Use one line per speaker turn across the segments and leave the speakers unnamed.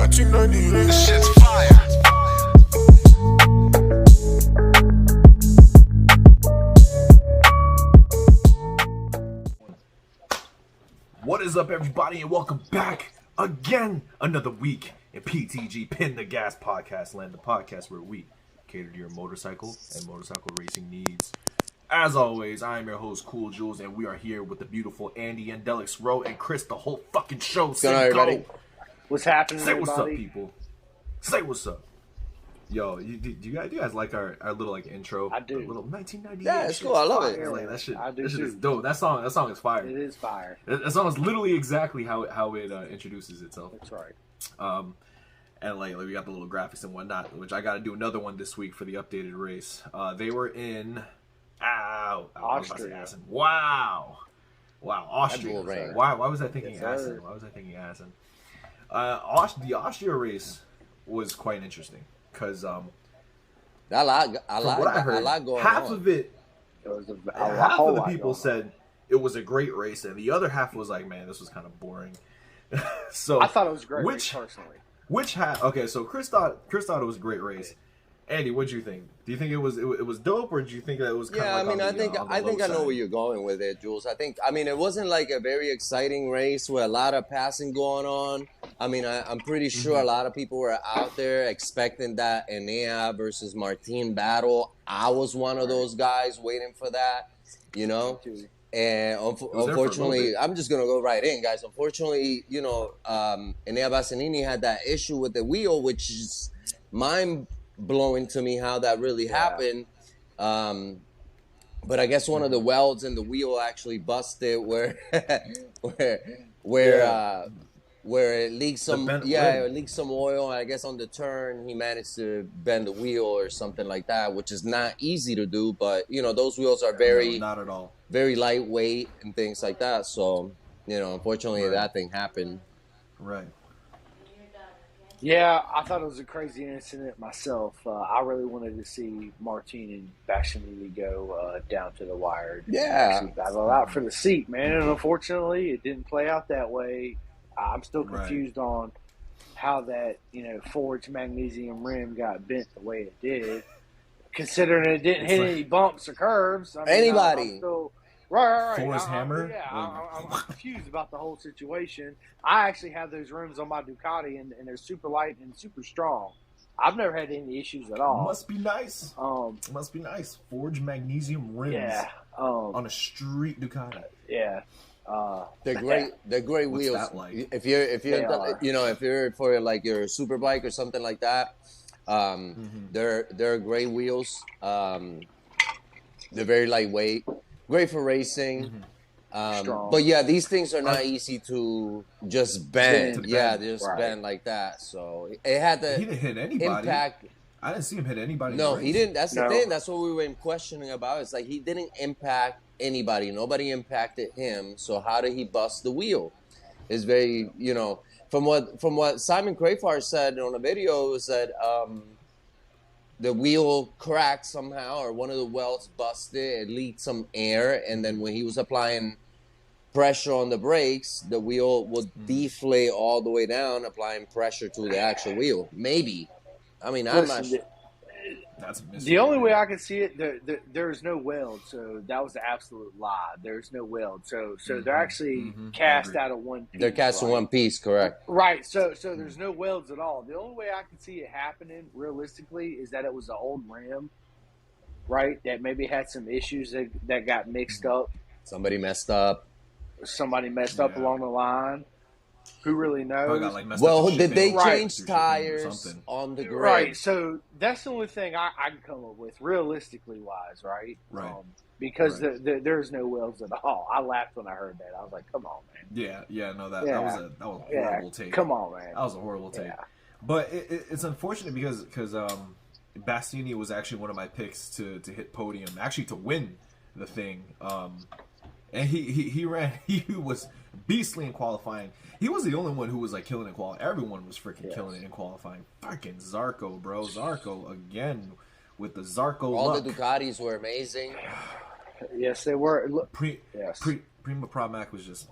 1998.
This shit's fire.
What is up, everybody, and welcome back again. Another week in PTG Pin the Gas Podcast Land, the podcast where we cater to your motorcycle and motorcycle racing needs. As always, I am your host, Cool Jules, and we are here with the beautiful Andy and Delix Rowe and Chris, the whole fucking show.
What's going on, everybody?
What's happening,
Say
everybody?
what's up, people. Say what's up. Yo, do you guys like our little like intro?
I do.
A little 1998.
Yeah, it's cool. I love it.
Like, that shit,
I do
that shit
too.
is dope. That song is fire.
It is fire.
That song is literally exactly how it introduces itself.
That's right.
And like we got the little graphics and whatnot, which I got to do another one this week for the updated race. They were in
Austria.
Wow, Austria.
Rain.
Why was I thinking
Yes,
Assen?
sir.
Why was I thinking Assen? The Austria race was quite interesting because
A lot going
half
on.
of it,
It was a
half
whole
of the
lot
people
going
said it was a great race, and the other half was like, man, this was kind of boring. So
on. I thought it was a great
which-
race, personally.
Which half? Okay, so Chris thought it was a great race. Andy, what'd you think? Do you think it was dope, or do you think that it was kind
Yeah,
of like
I think
on the
I
low
think I know
side?
where you're going with it, Jules. I mean, it wasn't like a very exciting race with a lot of passing going on. I mean, I'm pretty sure a lot of people were out there expecting that Enea versus Martin battle. I was one of those guys waiting for that, you know. And
was there for a
unfortunately,
little bit.
I'm just gonna go right in, guys. Unfortunately, you know, Enea Bassanini had that issue with the wheel, which is mind blowing to me how that really happened. But I guess one of the welds in the wheel actually busted where where it leaked some
bent rim.
it leaked some oil. I guess on the turn he managed to bend the wheel or something like that, which is not easy to do. But you know, those wheels are
No, not at all.
very lightweight and things like that. So, you know, unfortunately
Right.
that thing happened.
Right.
Yeah, I thought it was a crazy incident myself. I really wanted to see Martin and Bassanini go down to the wire.
Yeah.
Actually battle out for the seat, man. And unfortunately, it didn't play out that way. I'm still
Right.
confused on how that, forged magnesium rim got bent the way it did. Considering it didn't hit any bumps or curves. I mean,
Anybody.
I'm still, right.
Forrest Hammer?
Yeah, I'm confused about the whole situation. I actually have those rims on my Ducati, and they're super light and super strong. I've never had any issues at all.
Must be nice. Must be nice. Forged magnesium rims
Yeah.
on a street Ducati.
Yeah.
They're great. They're great
What's
wheels.
that like?
If you're
They are.
if you're for like your super bike or something like that, they're great wheels. They're very lightweight, great for racing.
Strong.
But yeah, these things are not easy to just bend.
To
Yeah,
bend.
they just
Right.
bend like that. So it had
He
the
didn't hit anybody.
impact.
I didn't see him hit anybody. in
No,
the
he
race.
didn't. That's the
No.
thing. That's what we were questioning about. It's like he didn't impact anybody. Nobody impacted him. So how did he bust the wheel? It's very, from what Simon Crafar said on a video, was that the wheel cracked somehow, or one of the welds busted. It leaked some air, and then when he was applying pressure on the brakes, the wheel would deflate all the way down, applying pressure to the actual wheel. Maybe. I mean, I'm not
Listen,
sure.
That's a mystery.
the only way I can see it, there's no weld, so that was the absolute lie. There's no weld, so they're actually cast
Agreed.
out of one piece.
They're casting
right?
one piece, correct?
Right, so there's no welds at all. The only way I can see it happening, realistically, is that it was an old rim, right, that maybe had some issues that got mixed up.
Somebody messed up.
Somebody messed up
Yeah.
along the line. Who really
Probably
knows?
got, like, messed up
Well,
with
did they
shipping.
Right.
change
Through shipping or
tires
something.
on the grid?
Right, so that's the only thing I can come up with, realistically wise, right?
Right.
Because
Right.
there's no welds at all. I laughed when I heard that. I was like, come on, man.
Yeah, no, that
Yeah.
was a horrible take.
Come on, man.
That was a horrible take.
Yeah.
But it's unfortunate because Bastianini was actually one of my picks to hit podium, actually to win the thing. And he ran. He was beastly in qualifying. He was the only one who was like killing in qualifying. Everyone was freaking killing it in qualifying. Fucking Zarco, bro. Zarco again with the Zarco
All
luck.
the Ducatis were amazing.
Yes, they were. Look, yes.
Prima Pramac was just,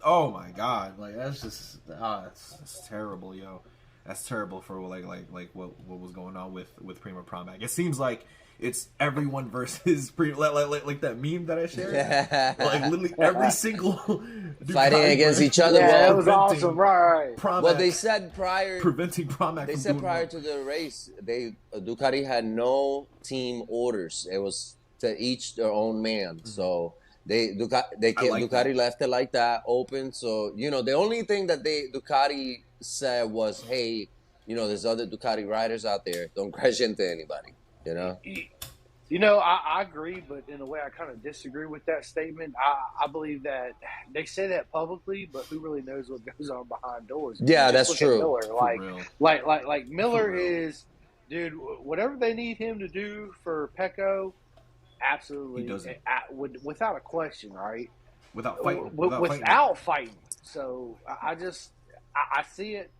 oh my god, like that's just it's terrible, yo. that's terrible for like what was going on with Prima Promac. It seems like it's everyone versus like that meme that I shared. Like literally every single
fighting against each other.
Yeah,
Well,
it was awesome, right?
Pramac,
well, they said
preventing Pramac.
They
from
said
doing
prior
well.
to the race, Ducati had no team orders. It was to each their own man. So Ducati left it like that, open. So the only thing that Ducati said was, "Hey, there's other Ducati riders out there. Don't crash into anybody."
I agree, but in a way, I kind of disagree with that statement. I believe that they say that publicly, but who really knows what goes on behind doors?
Yeah,
Just
that's
look at
true.
Miller, like Miller is, dude. Whatever they need him to do for Pecco, absolutely,
he does it.
Without a question, right?
Without fighting.
Without fighting. So I see it,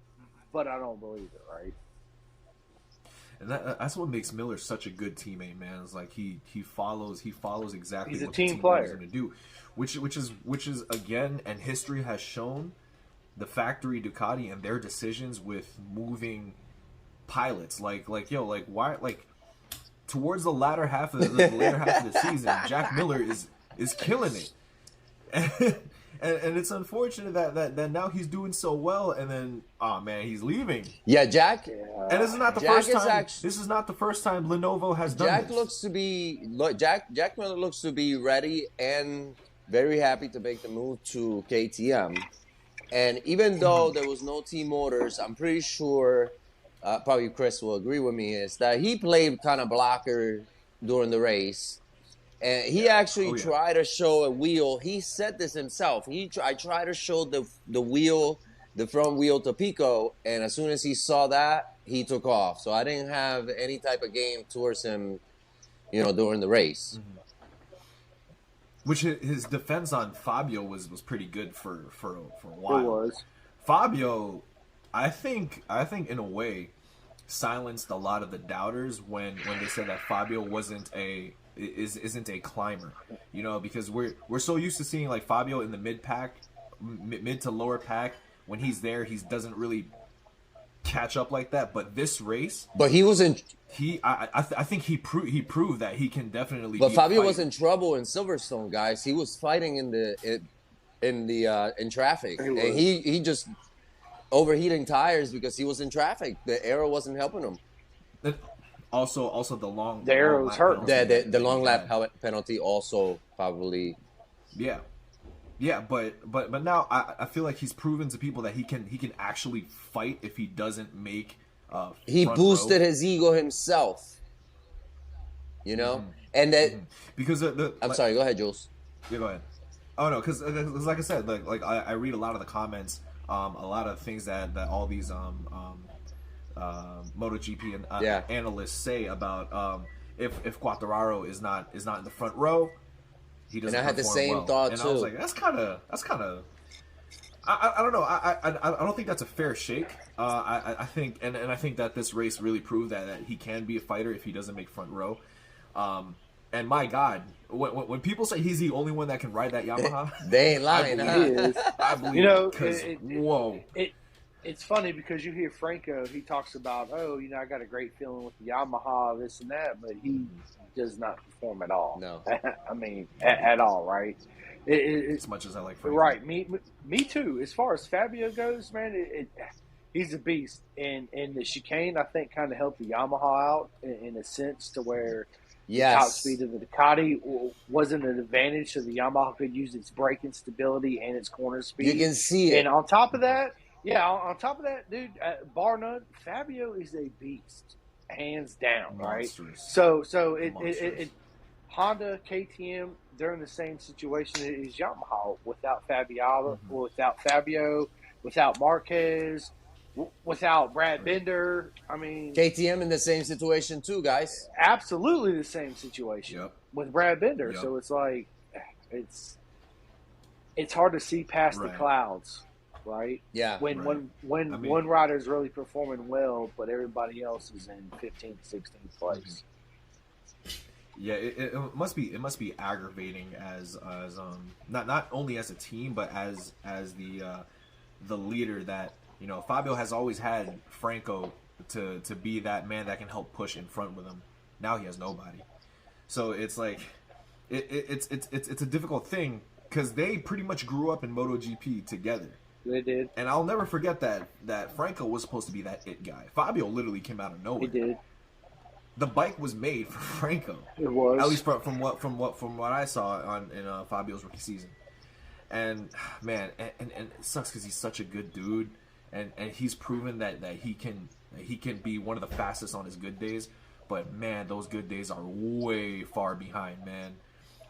but I don't believe it, right?
And that's what makes Miller such a good teammate, man. It's like he follows exactly
He's a
what
team
the team
player
is going to do, which is again, and history has shown the factory Ducati and their decisions with moving pilots. Like why towards the latter half of the season, Jack Miller is killing it. And it's unfortunate that now he's doing so well, and then he's leaving.
Yeah, Jack.
And this is not the first time. This is not the first time Lenovo has done
Jack
this.
Jack Miller looks to be ready and very happy to make the move to KTM. And even though there was no team orders, I'm pretty sure, probably Chris will agree with me, is that he played kind of blocker during the race. And he actually tried to show a wheel. He said this himself. I tried to show the wheel, the front wheel to Pecco, and as soon as he saw that, he took off. So I didn't have any type of game towards him, during the race.
Mm-hmm. Which his defense on Fabio was pretty good for a while.
It was.
Fabio, I think in a way, silenced a lot of the doubters when they said that Fabio isn't a climber, because we're so used to seeing like Fabio in the mid to lower pack. When he's there, he doesn't really catch up like that. But this race,
he was in.
I think he proved that he can definitely.
But Fabio was in trouble in Silverstone, guys. He was fighting in traffic, and he just overheating tires because he was in traffic. The aero wasn't helping him.
Also the
arrow's hurt.
The long lap penalty also probably.
Yeah, but now I feel like he's proven to people that he can actually fight if he doesn't make.
He boosted his ego himself. And that
because
I'm sorry. Go ahead, Jules.
Yeah, go ahead. Oh no, because like I said, like I read a lot of the comments, a lot of things that all these MotoGP and analysts say about if Quartararo is not in the front row, he doesn't.
And I had the same
well.
thought
and
too.
I was like, that's kind of. I don't know. I don't think that's a fair shake. I think and I think that this race really proved that he can be a fighter if he doesn't make front row. And my God, when people say he's the only one that can ride that Yamaha,
they ain't lying.
I believe whoa.
It's funny because you hear Franco, he talks about, I got a great feeling with the Yamaha, this and that, but he does not perform at all.
No.
I mean, at all, right?
As much as I like Franco.
Right, me too. As far as Fabio goes, man, he's a beast. And the chicane, I think, kind of helped the Yamaha out in a sense to where the top speed of the Ducati wasn't an advantage, so the Yamaha could use its braking stability and its corner speed.
You can see it.
And on top of that, dude, bar none, Fabio is a beast, hands down,
Monsters.
Right? So it Honda, KTM, they're in the same situation as Yamaha without without Fabio, without Marquez, without Brad Binder. I mean,
KTM in the same situation too, guys.
Absolutely the same situation with Brad Binder.
Yep.
So it's like it's hard to see past the clouds. Right?
Yeah.
When one rider is really performing well, but everybody else is in 15th, 16th place.
Yeah, it must be aggravating as not only as a team but as the leader that You know, Fabio has always had Franco to be that man that can help push in front with him. Now he has nobody. So it's like it's a difficult thing because they pretty much grew up in MotoGP together.
They did.
And I'll never forget that Franco was supposed to be that it guy. Fabio literally came out of nowhere.
He did.
The bike was made for Franco.
It was.
At least from what I saw in Fabio's rookie season. And man, and it sucks because he's such a good dude, and he's proven that he can be one of the fastest on his good days. But man, those good days are way far behind, man.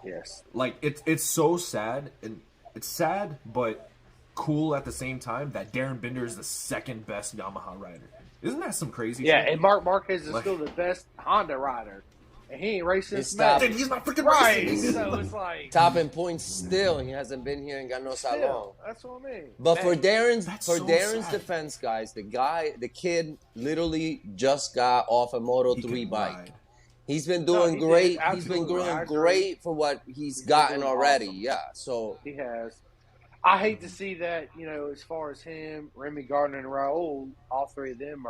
Yes.
Like it's so sad, and it's sad, but cool at the same time that Darren Binder is the second best Yamaha rider. Isn't that some crazy shit?
And Marquez is still the best Honda rider. And he ain't racing.
He's not
freaking
racing. So it's like
top in points still. He hasn't been here and God knows how long.
That's what I mean.
But for Darren's
sad.
defense, guys, the kid literally just got off a Moto 3 bike.
Ride.
He's been doing great. He's been
Absolutely.
doing great for what he's gotten already.
Awesome.
Yeah. So
He has. I hate to see that, as far as him, Remy Gardner, and Raul, all three of them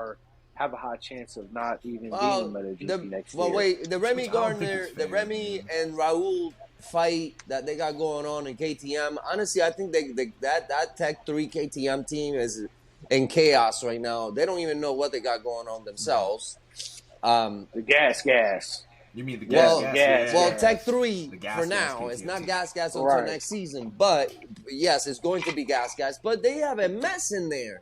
have a high chance of not even being in MotoGP next year.
Well, wait, the Remy
Which I don't think
Gardner,
is
the
fair,
Remy
man.
and Raul fight that they got going on in KTM. Honestly, I think that Tech 3 KTM team is in chaos right now. They don't even know what they got going on themselves.
The gas.
You mean the gas?
Well, Tech 3
gas
for now.
KTM
It's not
team.
gas until
Right.
next season. But yes, it's going to be gas. But they have a mess in there.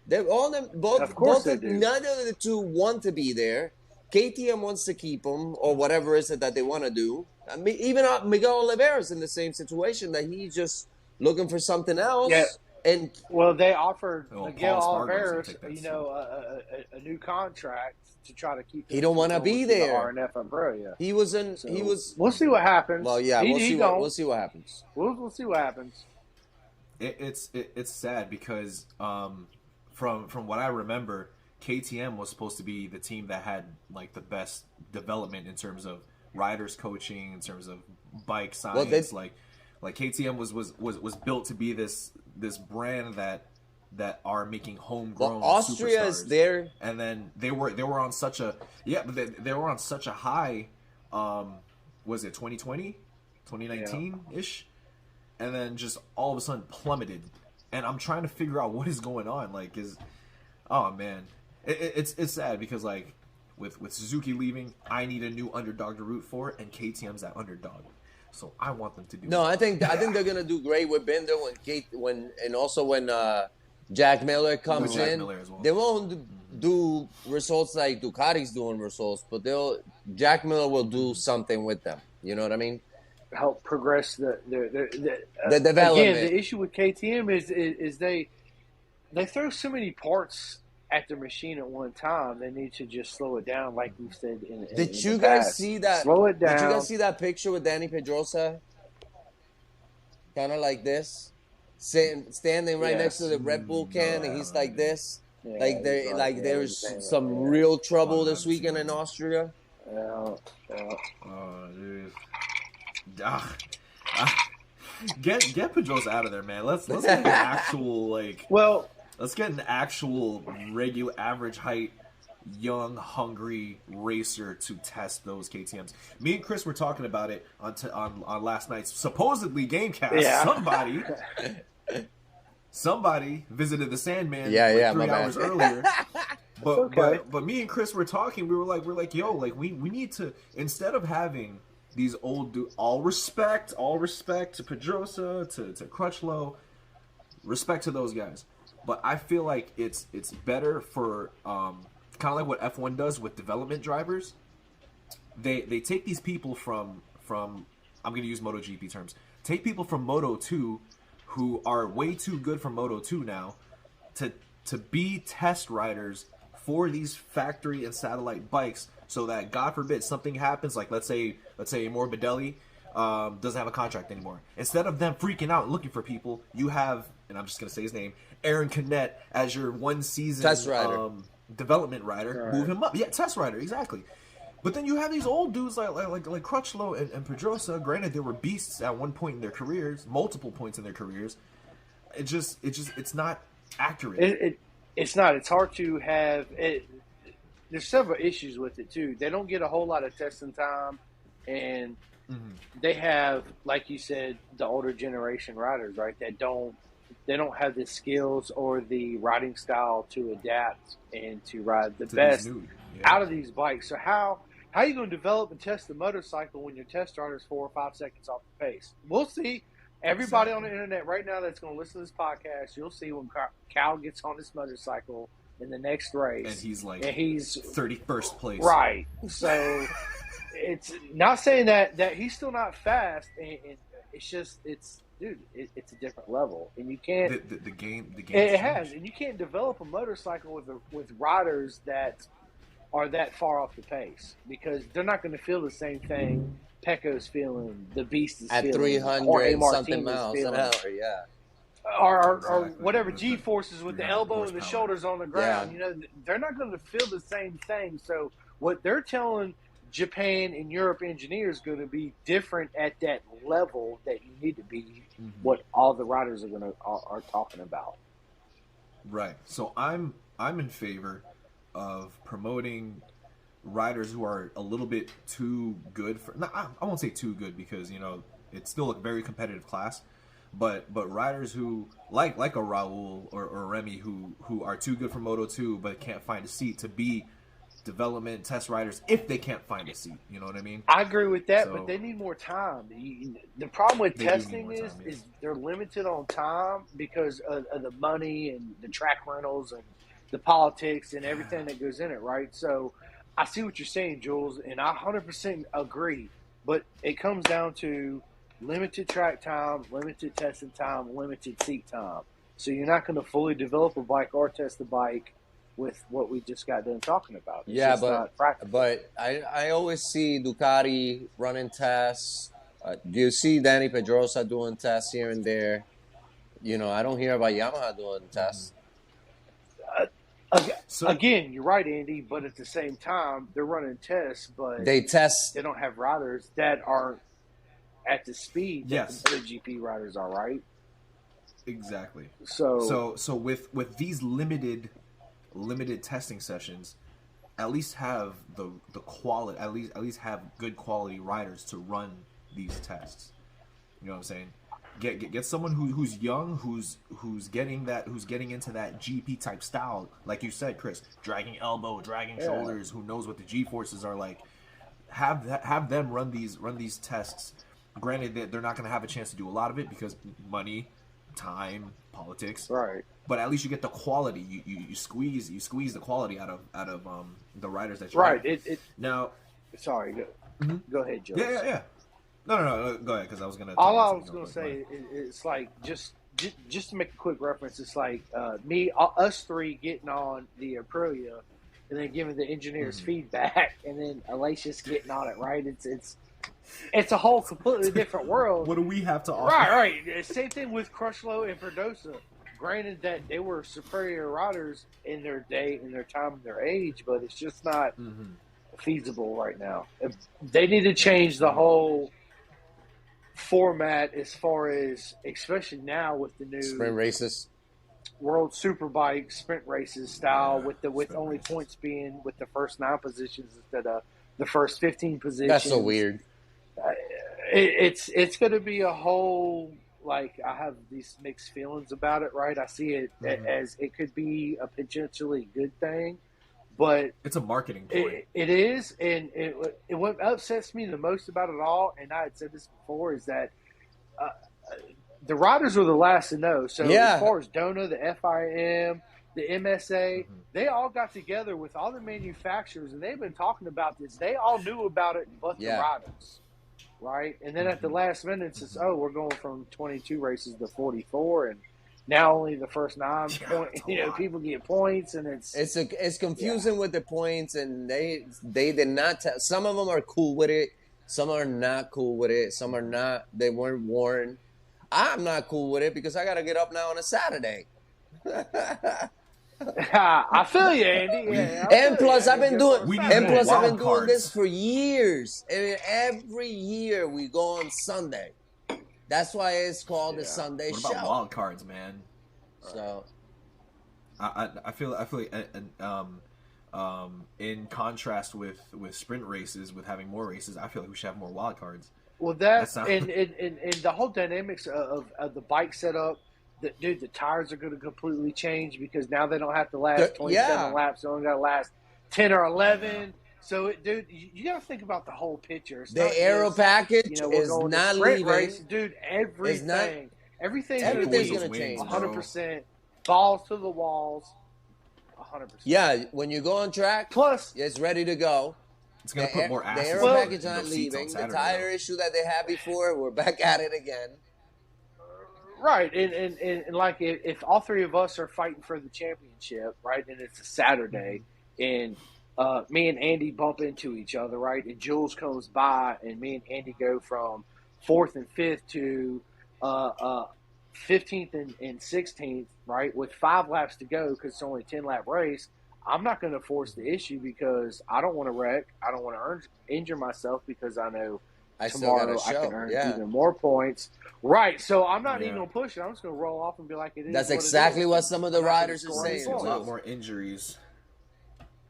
They're all them both.
Of course
both
they do.
None of the two want to be there. KTM wants to keep them or whatever is it that they want to do. I mean, even Miguel Oliveira's in the same situation that he's just looking for something else.
Yeah.
And
Well, they offered
Well,
Miguel
Paul Spargo's
Oliveira,
gonna take that
a new contract to try to keep.
He don't wanna be there.
The RNF umbrella.
he was in.
So,
he was.
We'll see what happens.
Well, yeah,
He
we'll see.
don't.
We'll see what happens.
We'll see what happens.
It's sad because from what I remember, KTM was supposed to be the team that had like the best development in terms of riders coaching, in terms of bike science. Like KTM was built to be this brand that are making homegrown.
Austria
superstars.
is there,
and then they were on such a they were on such a high. Was it 2020, 2019 ish? And then just all of a sudden plummeted, and I'm trying to figure out what is going on. Like, oh man, it's sad because like with Suzuki leaving, I need a new underdog to root for, and KTM's that underdog, so I want them to do.
No, I think they're gonna do great with Binder when Jack Miller comes
Jack
in.
Miller as well.
They won't do results like Ducati's doing results, but Jack Miller will do something with them. You know what I mean?
Help progress the
development.
Again, the issue with KTM is they throw so many parts at the machine at one time. They need to just slow it down, like we said.
Did you guys see that?
Slow it down.
Did you guys see that picture with Danny Pedrosa? Kind of like this, standing right next to the Red Bull can, and he's like this.
Yeah,
There's some real trouble this weekend in Austria.
Oh, dude. Get Pedrosa out of there, man. Let's get an actual let's get an actual regular average height, young, hungry racer to test those KTMs. Me and Chris were talking about it on last night's supposedly Gamecast.
Yeah.
Somebody visited the Sandman 3 hours earlier. But me and Chris were talking. We're like, yo, like we need to, instead of having these old dudes, all respect to Pedrosa, to Crutchlow, respect to those guys. But I feel like it's better for kind of like what F1 does with development drivers. They take these people from I'm going to use MotoGP terms. Take people from Moto 2 who are way too good for Moto 2 now to be test riders for these factory and satellite bikes, so that God forbid something happens, like let's say Morbidelli doesn't have a contract anymore. Instead of them freaking out and looking for people, you have, and I'm just gonna say his name, Aaron Canet as your one season
test rider,
development rider. Right. Move him up, test rider, exactly. But then you have these old dudes like Crutchlow and Pedrosa. Granted, they were beasts at one point in their careers, multiple points in their careers. It's not accurate.
It's not. It's hard to have it. There's several issues with it too. They don't get a whole lot of testing time, and they have, like you said, the older generation riders, right? That they don't have the skills or the riding style to adapt and to ride the best out of these bikes. So how are you going to develop and test the motorcycle when your test rider is 4 or 5 seconds off the pace? We'll see. Everybody on the internet right now that's going to listen to this podcast, you'll see when Cal gets on this motorcycle in the next race,
and he's 31st place.
Right. So it's not saying that he's still not fast, and it's just it's a different level, and you can't.
The game.
It has, and you can't develop a motorcycle with riders that are that far off the pace because they're not going to feel the same thing Pecco's feeling, the Beast is
at
feeling,
300 something miles an hour,
or whatever G-forces with the elbow and the shoulders on the ground. You know, they're not going to feel the same thing. So what they're telling Japan and Europe engineers going to be different at that level that you need to be. What all the riders are talking about.
Right. So I'm in favor of promoting riders who are a little bit too good for. No, I won't say too good because it's still a very competitive class. But riders who like a Raul or Remy who are too good for Moto 2 but can't find a seat to be development test riders if they can't find a seat. You know what I mean?
I agree with that, but they need more time. The problem with testing is they're limited on time because of the money and the track rentals and the politics and everything that goes in it, right? So I see what you're saying, Jules, and I 100% agree. But it comes down to limited track time, limited testing time, limited seat time. So you're not going to fully develop a bike or test the bike with what we just got done talking about. It's
but I always see Ducati running tests. Do you see Danny Pedrosa doing tests here and there? I don't hear about Yamaha doing tests.
Again, you're right, Andy, but at the same time, they're running tests, but
they
don't have riders that are at the speed that the GP riders are, right?
Exactly.
So
with these limited testing sessions, at least have the quality. At least have good quality riders to run these tests. You know what I'm saying? Get someone who's young, who's getting into that GP type style, like you said, Chris, dragging elbow, dragging shoulders, who knows what the G forces are like. Have them run these tests. Granted that they're not going to have a chance to do a lot of it because money, time, politics.
Right.
But at least you get the quality. You squeeze the quality out of the riders that you
have.
Now.
Sorry. Go ahead, Joe.
Yeah. No. Go ahead, because I was gonna.
All I was gonna say it's like just to make a quick reference. It's like us three getting on the Aprilia, and then giving the engineers feedback, and then Alicia's getting on it. Right? It's a whole completely different world.
What do we have to offer?
Right. Same thing with Crutchlow and Perdosa. Granted that they were superior riders in their day, in their time, in their age, but it's just not feasible right now. They need to change the whole format as far as, especially now with the new
sprint races,
World Superbike sprint races style, with only points being with the first 9 positions instead of the first 15 positions.
That's so weird.
It's going to be a whole, like, I have these mixed feelings about it, right? I see it as it could be a potentially good thing, but
it's a marketing point.
It is, and what upsets me the most about it all, and I had said this before, is that the riders were the last to know. So as far as Dona, the FIM, the MSA, they all got together with all the manufacturers, and they've been talking about this. They all knew about it, but the riders, right? And then at the last minute, it says, we're going from 22 races to 44, and now only the first 9 points. People get points, and
it's confusing with the points, and they did not. Some of them are cool with it, some are not cool with it, some are not. They weren't warned. I'm not cool with it because I got to get up now on a Saturday.
I feel you, Andy.
And plus, I've been doing this for years. Every year we go on Sunday. That's why it's called the Sunday
What
show.
about wild cards, man?
So,
I feel like in contrast with sprint races, with having more races, I feel like we should have more wild cards.
Well, and the whole dynamics of the bike setup, dude, the tires are going to completely change because now they don't have to last 27 laps. They only got to last 10 or 11. So, dude, you got to think about the whole picture. It's
the aero package is not leaving.
Race, dude, everything's going to
change.
100%. Balls to the walls. 100%.
Yeah, when you go on track,
plus
it's ready to go.
It's going to put more ass.
The aero package not leaving. The tire issue that they had before, we're back at it again.
Right, and like if all three of us are fighting for the championship, right, and it's a Saturday, and me and Andy bump into each other, right, and Jules comes by, and me and Andy go from 4th and 5th to 15th and 16th, right, with 5 laps to go because it's only a 10-lap race. I'm not going to force the issue because I don't want to wreck. I don't want to injure myself because I know tomorrow I can earn even more points. Right, so I'm not even going to push it. I'm just going to roll off and be like, it is.
That's exactly what some of the riders are saying.
A lot more injuries.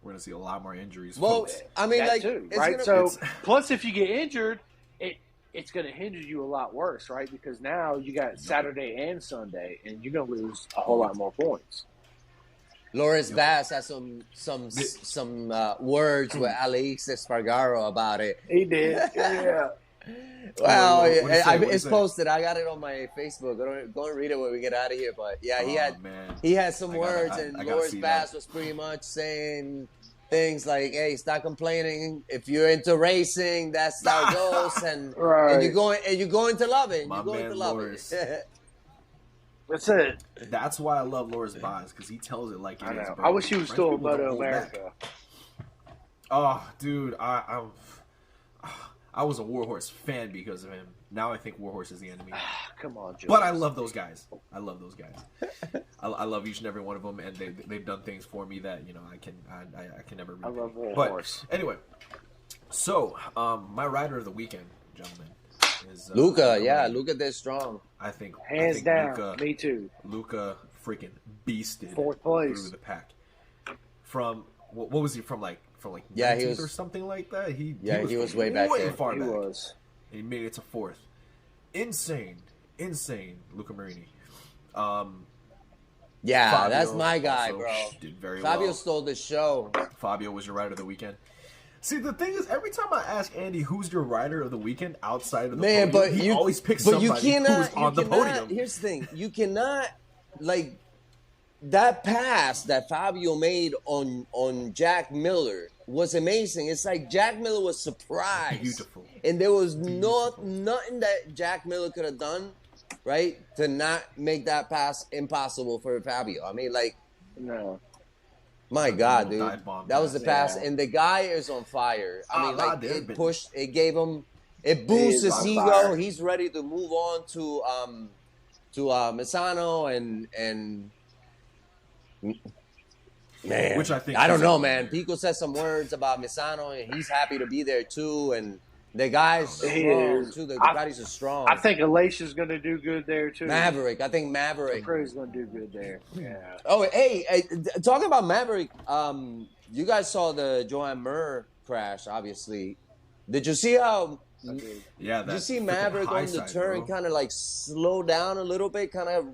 We're going to see a lot more injuries.
Well,
folks.
I mean, like,
too, right? So, plus if you get injured, it's going to hinder you a lot worse, right? Because now you got Saturday and Sunday, and you're going to lose a whole lot more points.
Loris Bass has some words with Alex Espargaro about it.
He did, yeah.
Well, it's posted. I got it on my Facebook. Go and read it when we get out of here. But yeah, he had some words, and Loris Bass was pretty much saying things like, "Hey, stop complaining. If you're into racing, that's how it goes, and you're going to love it. You're going to love it."
That's it.
That's why I love Loris Bass, because he tells it like it is, bro.
I wish he was still a Moto America.
Oh, dude, I was a Warhorse fan because of him. Now I think Warhorse is the enemy.
Come on, Joe.
But I love those guys. I I love each and every one of them, and they've done things for me that I can never repay.
I love Warhorse.
But anyway, so my rider of the weekend, gentlemen, is
Luca. Yeah, Luca did strong.
I think
hands down.
Luca,
me too.
Luca freaking beasted
4th place
through the pack. From what was he from? Like
yeah,
19th
he was,
or something like that. He
was way back there.
Far
he
back.
Was.
He made it to 4th. Insane, Luca Marini.
Yeah,
Fabio
that's my guy, bro.
Did very
Fabio
well.
stole the show.
Fabio was your rider of the weekend. See, the thing is, every time I ask Andy who's your rider of the weekend outside of the podium,
but
he always picks somebody who's on the podium.
Here's the thing. You cannot, like, that pass that Fabio made on Jack Miller was amazing. It's like Jack Miller was surprised.
Beautiful.
And there was nothing that Jack Miller could have done, right, to not make that pass impossible for Fabio. I mean, like,
no.
My God, dude. That was the pass. And the guy is on fire. I mean, like, it gave him, it boosts his ego. Fire. He's ready to move on to Misano and man,
which I think
I don't know, man. Pico said some words about Misano, and he's happy to be there too. And the guy's strong too. The guys are strong.
I think Alicia's going to do good there too.
Maverick, I think Maverick.
Crew's going to do good there. Yeah.
Oh, hey, talking about Maverick, you guys saw the Joanne Mir crash, obviously. Did you see how?
Yeah.
Did you see Maverick on the turn, kind of like slow down a little bit, kind of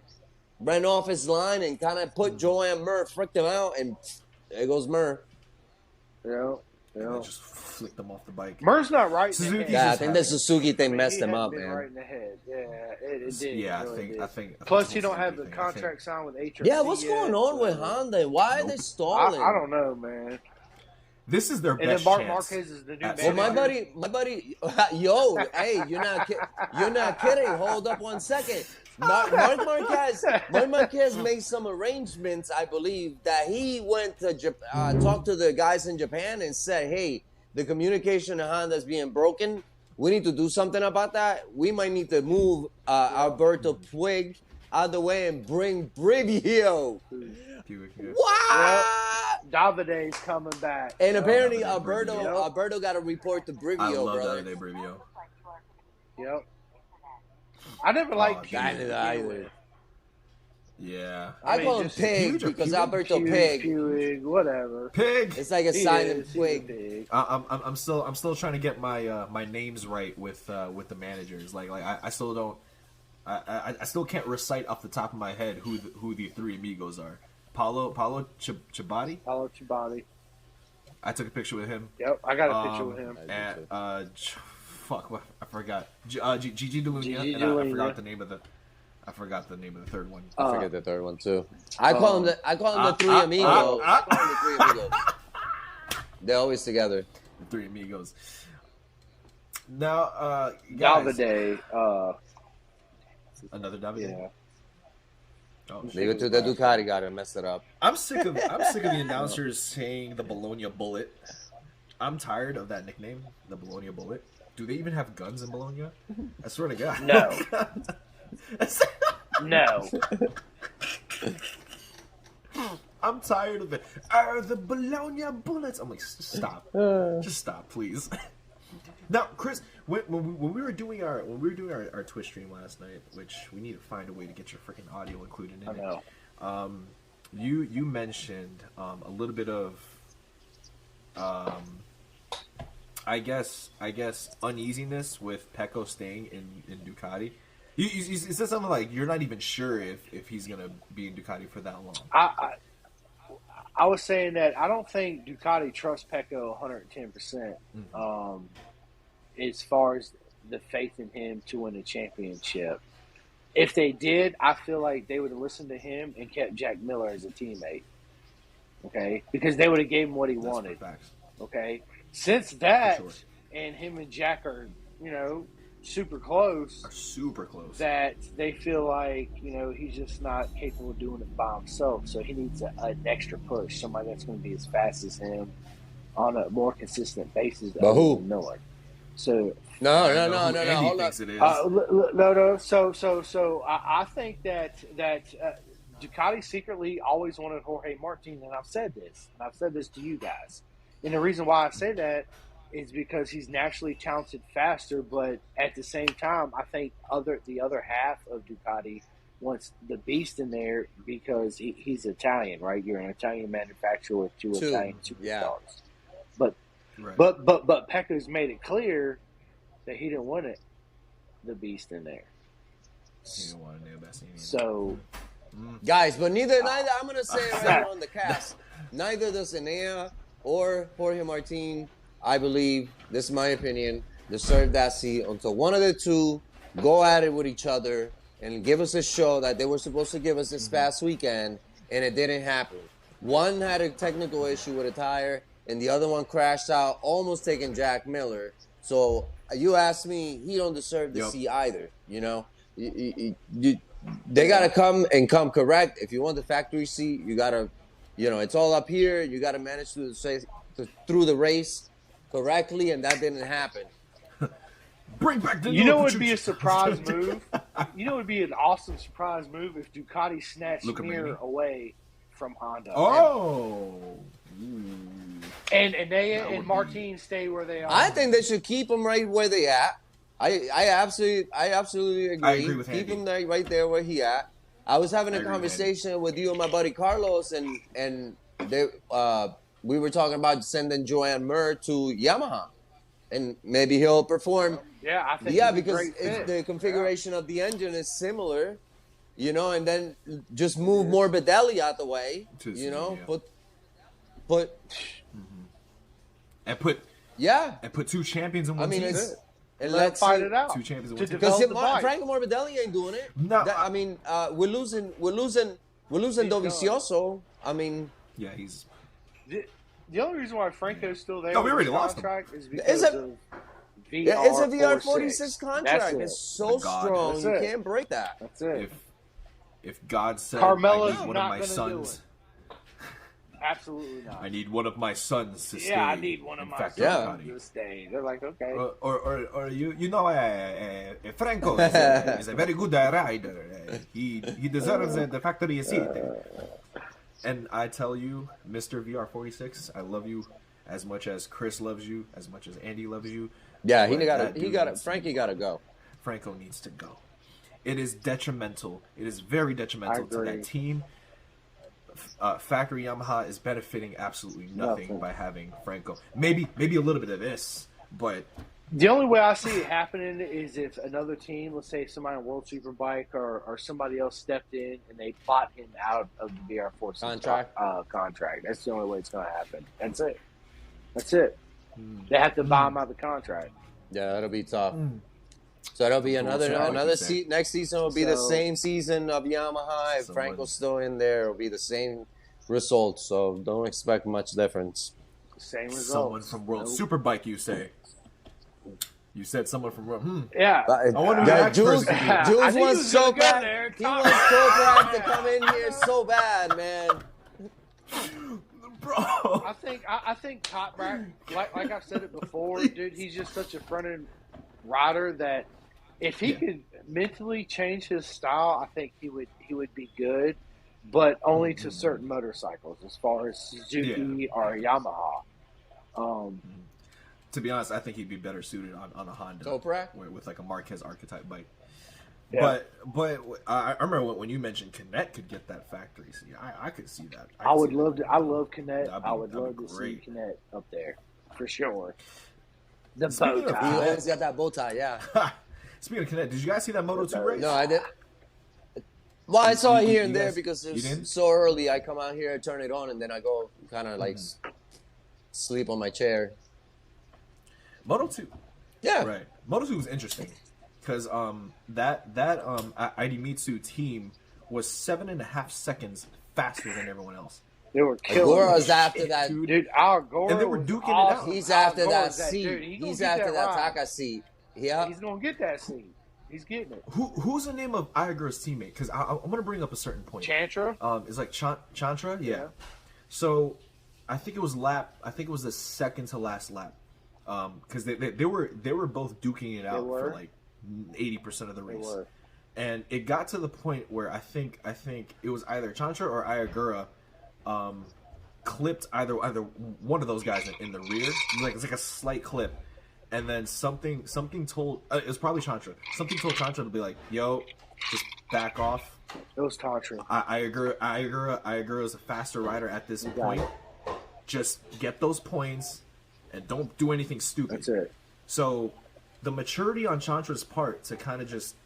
ran off his line and kind of put Joanne Mir, fricked him out, and there goes Mir.
Yeah.
Just flicked them off the bike.
Mir's not right.
Yeah, I think the Suzuki thing messed him up, man.
Right in the head. Yeah, it did.
Yeah,
really
I think.
Plus, you don't have the contract signed with HRC.
Yeah, what's going on with Honda? Why are they stalling?
I don't know, man.
This is their best
chance. And then
Marquez
is the new man.
Well, my buddy, yo, hey, you're not kidding. Hold up 1 second. Marc Marquez made some arrangements, I believe, that he went to talk to the guys in Japan and said, hey, the communication in Honda is being broken. We need to do something about that. We might need to move Alberto Puig out of the way and bring Brivio. What?
Davide's coming back.
And apparently Alberto got a report to Brivio,
I love
brother.
Davide Brivio.
Yep. I never liked Puig.
either.
Yeah.
I call him Pig because Alberto Pig.
Whatever.
Pig.
It's like a silent Pig.
I'm still trying to get my my names right with the managers. Like I still don't. I still can't recite off the top of my head who the three amigos are. Paulo Ciabatti.
Paulo Ciabatti.
I took a picture with him.
Yep, I got a picture with him.
And fuck, I forgot. Gigi Delunia.
Gigi
and
Delunia.
I forgot the name of the. I forgot the name of the third one.
I forget the third one too. I call them the three amigos. I call them the three amigos. They're always together.
The three amigos. Now, guys,
Davide.
Another Davide.
Yeah.
Oh,
Leave it to the Ducati guy to mess it up.
I'm sick of the announcers saying the Bologna Bullet. I'm tired of that nickname, the Bologna Bullet. Do they even have guns in Bologna? I swear to God.
No. No.
I'm tired of it. The Bologna Bullets. I'm like, stop. Just stop, please. Now, Chris, when we were doing our Twitch stream last night, which we need to find a way to get your freaking audio included in it. You mentioned a little bit of I guess uneasiness with Pecco staying in Ducati. You said something like you're not even sure if he's gonna be in Ducati for that long.
I was saying that I don't think Ducati trusts Pecco 110%. As far as the faith in him to win a championship. If they did, I feel like they would have listened to him and kept Jack Miller as a teammate. Okay? Because they would have gave him what he wanted. Okay? Since that, and him and Jack are, super close. That they feel like, he's just not capable of doing it by himself. So he needs an extra push. Somebody that's going to be as fast as him on a more consistent basis.
But who?
Miller. So
no. Hold up.
No. So I think that Ducati secretly always wanted Jorge Martin, and I've said this to you guys. And the reason why I say that is because he's naturally talented faster, but at the same time, I think the other half of Ducati wants the beast in there because he's Italian, right? You're an Italian manufacturer with two Italian superstars.
Yeah.
But Pecco's made it clear that he didn't want the beast in there.
He didn't want to Bastianini.
So,
guys, but neither I'm gonna say it right on the cast. Neither does Enea or Jorge Martin, I believe, this is my opinion, deserve that seat until one of the two go at it with each other and give us a show that they were supposed to give us this past weekend, and it didn't happen. One had a technical issue with a tire, and the other one crashed out, almost taking Jack Miller. So you ask me, he don't deserve the seat either. They got to come correct. If you want the factory seat, you got to, it's all up here. You got to manage through the race correctly, and that didn't happen.
Bring back the
it would be a surprise move. It would be an awesome surprise move if Ducati snatched Mir away from Honda.
Oh.
And Enea and Martin stay where they are.
I think they should keep them right where they at. I absolutely agree.
I agree with
Keep
Andy.
him there, right there where he at. I was having a conversation with you and my buddy Carlos, and we were talking about sending Joan Mir to Yamaha, and maybe he'll perform.
Yeah, I think.
Because the configuration of the engine is similar, and then just move Morbidelli out the way,
and put two champions in one team.
And let's fight it out.
Two champions in one team.
Because Franco Morbidelli ain't doing it.
No,
we're losing Dovizioso.
Yeah, he's.
The only reason why Franco's still there.
No, we already lost him.
Is because of VR.
It's a VR46 contract. It's so strong. You can't break that.
That's it.
If God said,
Carmelo's
I need one
not
of my
gonna
sons.
Do it. Absolutely not.
I need one of my sons to stay.
Yeah, I need one of my sons to stay. They're like, okay.
Or Franco is a very good rider. He deserves the factory seat. And I tell you, Mr. VR46, I love you as much as Chris loves you, as much as Andy loves you.
Yeah, Frankie got to go.
Franco needs to go. it is detrimental. It is very detrimental to that team. Factory Yamaha is benefiting absolutely nothing by having Franco. Maybe a little bit of this, but
the only way I see it happening is if another team, let's say somebody on World Superbike or somebody else stepped in and they bought him out of the VR4 contract. That's the only way it's going to happen. That's it. They have to buy him out of the contract.
Yeah, that'll be tough. So it'll be another next season will be the same season of Yamaha. If Franco's still in there, it'll be the same result. So don't expect much difference.
Same result.
Someone from World Superbike, you say? You said someone from World.
Yeah.
I wonder who
Jules wants so bad. He wants Toprak to come in here so bad, man.
Bro,
I think Toprak, like I've said it before, dude. He's just such a front-end rider that if he could mentally change his style, I think he would be good, but only to certain motorcycles, as far as Suzuki or Yamaha.
To be honest, I think he'd be better suited on a Honda
Toprak
with like a Marquez archetype bike.
Yeah.
But I remember when you mentioned Canet could get that factory seat. I could see that.
I would love to. I love Canet. I would love to see Canet up there for sure. The bow tie.
He always got that bow tie, yeah.
Speaking of Canet, did you guys see that Moto2 race?
No, I didn't. Well, I saw it here and there because it's so early. I come out here, I turn it on, and then I go kind of like sleep on my chair.
Moto2.
Yeah.
Right. Moto2 was interesting because that Idemitsu team was 7.5 seconds faster than everyone else.
They were killing.
Agora's after that,
dude. Agora,
and they were duking it out.
He's after that seat. He's after that Taka seat. Yeah,
he's gonna get that seat. He's getting it.
Who's the name of Agura's teammate? Because I'm gonna bring up a certain point.
Chantra.
It's like Chantra. Yeah. So I think it was the second to last lap. Because they were both duking it out for like 80% of the race. And it got to the point where I think it was either Chantra or Ayagura clipped either one of those guys in the rear. It's like a slight clip, and then something told it was probably Chantra. Something told Chantra to be like, "Yo, just back off."
It was Chantra.
Ayagura is a faster rider at this point. Just get those points and don't do anything stupid.
That's it.
So the maturity on Chantra's part to kind of just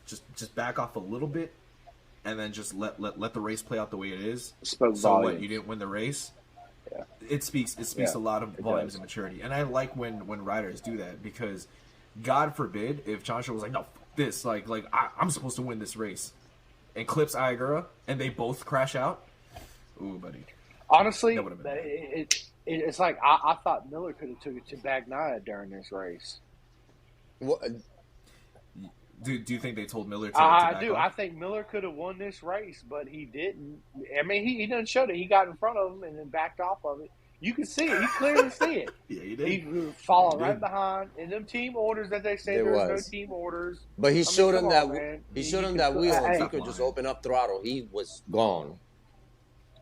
back off a little bit and then just let the race play out the way it is. So what, you didn't win the race?
Yeah.
It speaks a lot of volumes of maturity. And I like when riders do that because God forbid if Chantra was like, no, this, I'm supposed to win this race and clips Ayagura and they both crash out. Ooh, buddy.
Honestly, it's like I thought Miller could have took it to Bagnaia during this race.
What?
Do you think they told Miller to
I do.
off?
I think Miller could have won this race, but he didn't. I mean, he didn't show that. He got in front of him and then backed off of it. You could see it. You clearly see it.
Yeah, he did.
He followed right behind. In them team orders that they say there's no team orders.
But he showed him that wheel.
Hey,
if he could just open up throttle, he was gone.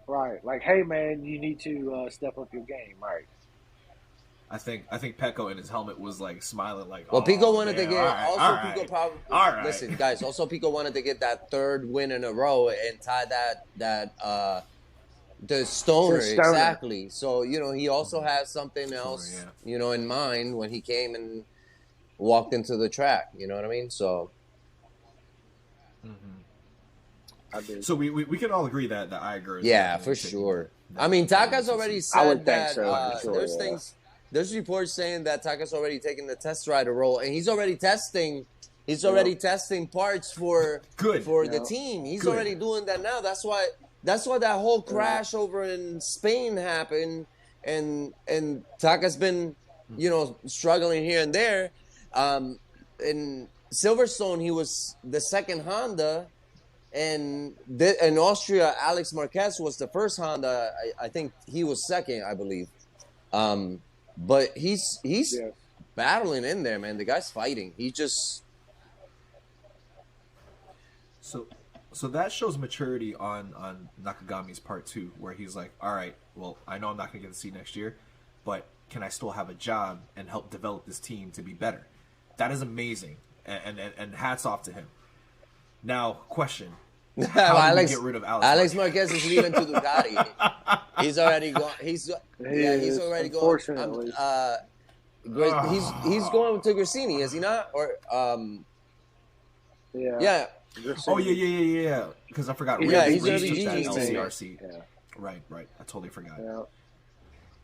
Right. Like, hey, man, you need to step up your game. Right.
I think Pecco in his helmet was like smiling like.
Well, Pico wanted to get
Pico
probably.
All right.
Listen, guys. Also, Pico wanted to get that third win in a row and tie the Stoner exactly. So he also has something else in mind when he came and walked into the track. You know what I mean? So.
So we can all agree that the Iger is
for sure. I mean, Taka's already said that there's reports saying that Taka's already taken the test rider role, and he's already testing. He's already testing parts for the team. He's already doing that now. That's why that whole crash over in Spain happened, and Taka's been struggling here and there. In Silverstone, he was the second Honda. And in Austria, Alex Marquez was the first Honda. I think he was second, I believe. But he's battling in there, man. The guy's fighting. He just
so that shows maturity on Nakagami's part too, where he's like, all right, well, I know I'm not gonna get the seat next year, but can I still have a job and help develop this team to be better? That is amazing, and hats off to him. Now, question.
Well,
How do we get rid of
Alex Marquez is leaving to Ducati. He's already gone. He's already gone.
Unfortunately.
He's going to Grassini, is he not? Or
yeah.
Oh yeah. Because I forgot.
Yeah, he's
Rins
gonna be
took that
Genius
LCR
Man.
seat.
Yeah.
Right. I totally forgot.
Yeah.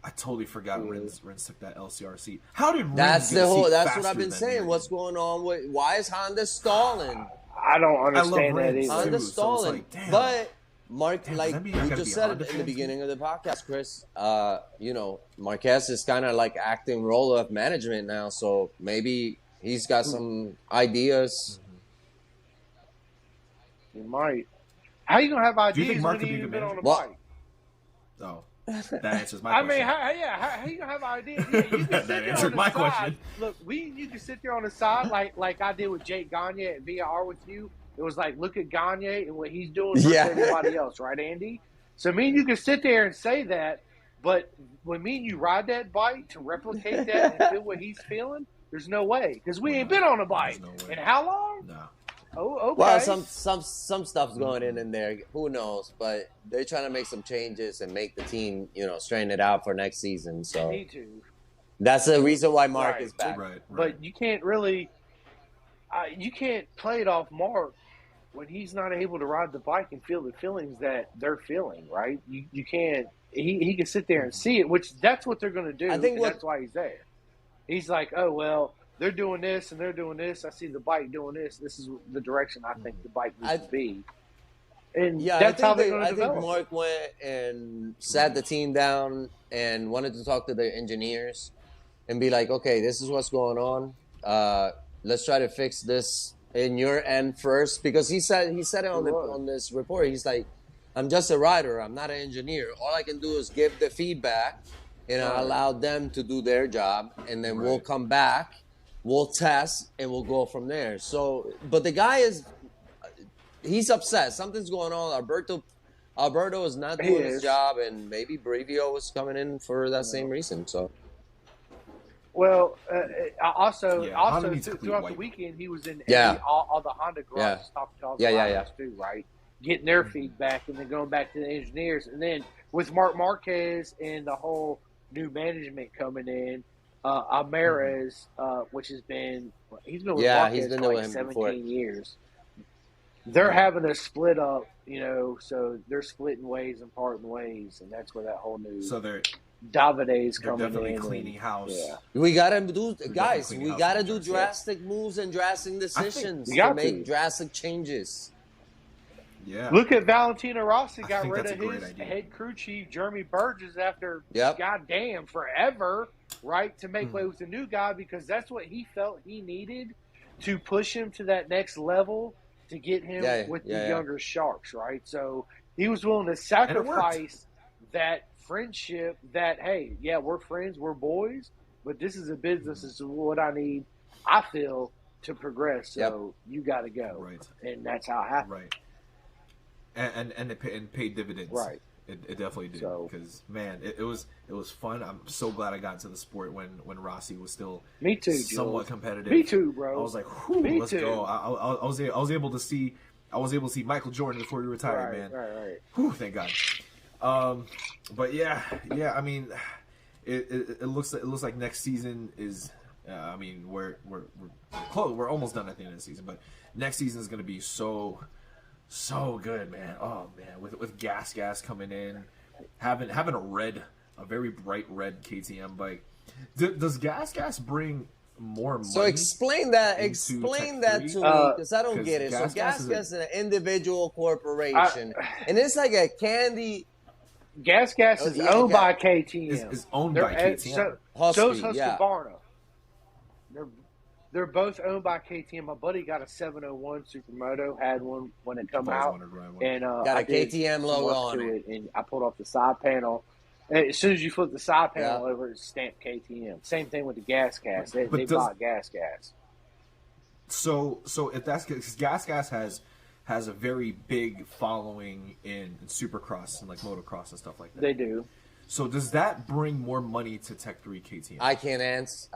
I totally forgot Rins took that LCR seat. How did Rins
That's
get a seat
That's what
faster
I've been
than
saying.
Rins?
What's going on with? Why is Honda stalling?
I don't understand that
Rins,
either.
too.
Honda
so it's
stalling,
like, damn.
but Mark,
Damn,
like
does that mean
we
I gotta
just
be
said
Honda
it in the
fans?
beginning of the podcast, Chris. Marquez is kind of like acting role of management now, so maybe he's got some ideas.
You might. How you gonna have
Do you think
ideas
Marc
when
could
you
be a
ain't
good
been on a
manager?
bike?
Oh, that answers my
I
question.
mean, how you gonna have ideas? Yeah, you can
That
sit there
answered
on the
my
side.
question.
Look, you can sit there on the side like I did with Jake Gagne at VIR with you. It was like, look at Gagne and what he's doing versus everybody else, right, Andy? So me and you can sit there and say that, but when me and you ride that bike to replicate that and feel what he's feeling, there's no way because we ain't been on a bike.
no way.
And how long?
No.
Oh, okay.
Well, some stuff's going in there. Who knows? But they're trying to make some changes and make the team, straighten it out for next season. So
need to.
that's the reason why Mark
Right.
is back.
Right.
But you can't really, you can't play it off Mark when he's not able to ride the bike and feel the feelings that they're feeling, right? You can't. He can sit there and see it, which that's what they're going to do.
I think
that's why he's there. He's like, oh well, they're doing this and they're doing this. I see the bike doing this. This is the direction I think the bike needs to be. And that's how they're going to develop.
I think Mark went and sat the team down and wanted to talk to the engineers and be like, okay, this is what's going on. Let's try to fix this in your end first, because he said it on this report. He's like, I'm just a rider. I'm not an engineer. All I can do is give the feedback, and I allow them to do their job, and then we'll come back, we'll test, and we'll go from there. So, but the guy he's upset. Something's going on. Alberto is not doing his job, and maybe Brevio was coming in for that same reason. So.
Well, also throughout the
white.
weekend, he was in all the Honda garages, talking to all the riders too, right? Getting their feedback and then going back to the engineers. And then with Marc Marquez and the whole new management coming in, Almaraz, which has been – he's been with Marquez for like 17 years. They're having a split up, so they're splitting ways and parting ways, and that's where that whole new Davide's coming in.
Definitely cleaning house.
Yeah.
We gotta do, guys. We gotta do drastic moves and drastic decisions to make drastic changes.
Yeah.
Look at Valentino Rossi got rid of his head crew chief Jeremy Burgess after goddamn forever, right? To make way with the new guy, because that's what he felt he needed to push him to that next level to get him with the younger sharks, right? So he was willing to sacrifice that friendship that, hey, we're friends, we're boys, but this is a business. This is what I need, I feel, to progress. So you got to go.
Right.
And that's how it happened.
Right. And it paid dividends.
Right.
It definitely did. Because, man, it was fun. I'm so glad I got into the sport when Rossi was still somewhat competitive.
Me too, bro.
I was like, let's go. I was able to see Michael Jordan before he retired, man.
Right.
Whew, thank God. But yeah. I mean, it looks like next season is. I mean, we're close. We're almost done at the end of the season, but next season is going to be so good, man. Oh man, with Gas coming in, having a very bright red KTM bike. Does Gas bring more money?
So explain that to me, because I don't get it. So Gas is an individual corporation, and it's like a candy.
Gas is owned by KTM.
Is owned by KTM.
So's Husqvarna. They're both owned by KTM. My buddy got a 701 Supermoto, had one when it come out, and
got a KTM logo on it.
And I pulled off the side panel. And as soon as you flip the side panel over, it's stamped KTM. Same thing with the Gas. They bought Gas.
So if that's because Gas has a very big following in Supercross and like motocross and stuff like that.
They do.
So does that bring more money to Tech 3 KTM?
I can't answer.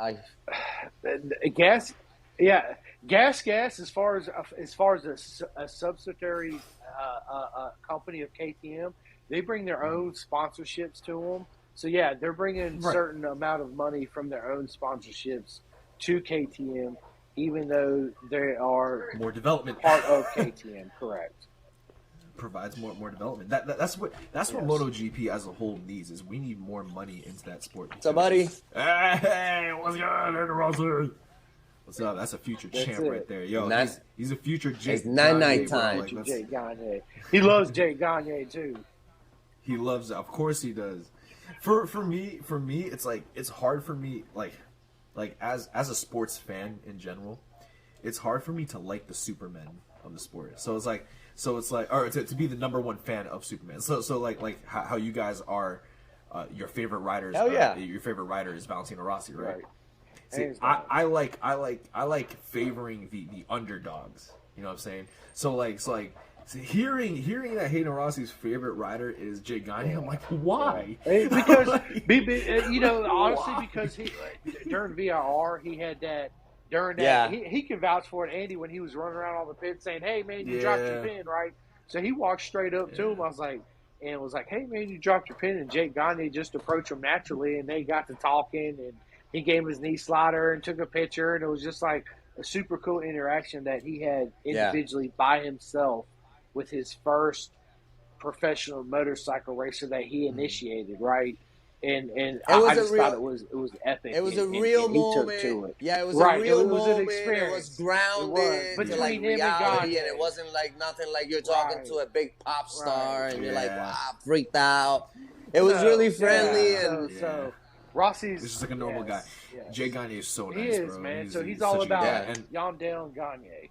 Yeah, gas. As far as a subsidiary company of KTM, they bring their own sponsorships to them. So yeah, they're bringing
Right.
certain amount of money from their own sponsorships to KTM, even though they are
More development.
part of KTM. Correct.
Provides more development. That's what MotoGP as a whole needs, is we need more money into that sport.
So, buddy.
Hey, what's good? What's up? That's a future champ right there. Yo, he's a future Jake.
It's night time.
Like,
Jake Gagne. He loves Jake Gagne too.
He loves it. Of course he does. For me, it's like, it's hard for me, like as a sports fan in general, it's hard for me to like the Supermen of the sport. So it's like, or to be the number one fan of Superman. So like how you guys are, your favorite riders.
Hell yeah.
Your favorite rider is Valentino Rossi, right? See,
Hands
I like favoring the underdogs. You know what I'm saying? So hearing that Hayden Rossi's favorite rider is Jay Gagne, I'm like, why?
Because
Like,
honestly,
why?
because he during VIR he had that. During that,
Yeah.
he can vouch for it, Andy, when he was running around on the pit saying, "Hey man, you dropped your pin, right?" So he walked straight up to him. I was like, "Hey man, you dropped your pin." And Jake Gagne just approached him naturally, and they got to talking, and he gave him his knee slider and took a picture, and it was just like a super cool interaction that he had individually by himself with his first professional motorcycle racer that he initiated, right? And I just thought it was epic.
It was a real moment.
To it.
Yeah, it was
Right.
a real
It was
moment.
an experience.
It was grounded
Between
to like
him and
reality,
Gagne.
and it wasn't like nothing like you're talking
Right.
to a big pop star and you're like,
Yeah.
wow, freaked out. It was really friendly and
So Rossi's
It's just like a normal guy.
yes.
Jay Gagne is so nice,
He is,
bro.
man. So he's
such
all
a good guy.
about
and
Yandel and Gagne.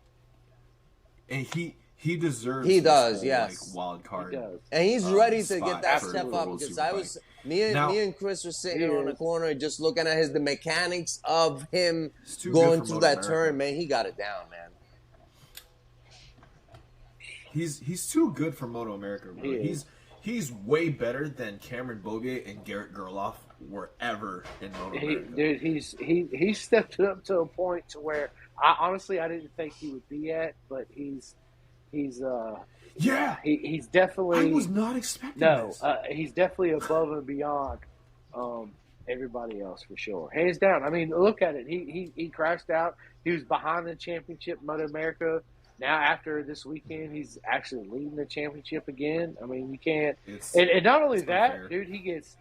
he deserves.
He
this
does,
whole,
yes.
like, wild card.
He does.
and he's ready to
spot
get that
for
step
the
up
World
because
Superbike.
me and Chris were sitting on the corner just looking at the mechanics of him
It's too
going
good for
through
Moto
that
America.
turn, man. He got it down, man.
He's too good for Moto America, bro.
He is.
He's way better than Cameron Bobier and Garrett Gerloff were ever in Moto America.
Dude, he stepped it up to a point to where I didn't think he would be at, but he's
Yeah,
he's definitely.
I was not expecting this.
He's definitely above and beyond everybody else for sure, hands down. I mean, look at it. He crashed out. He was behind the championship, Moto America. Now after this weekend, he's actually leading the championship again. I mean, you can't. And not only that,
unfair.
dude, he gets.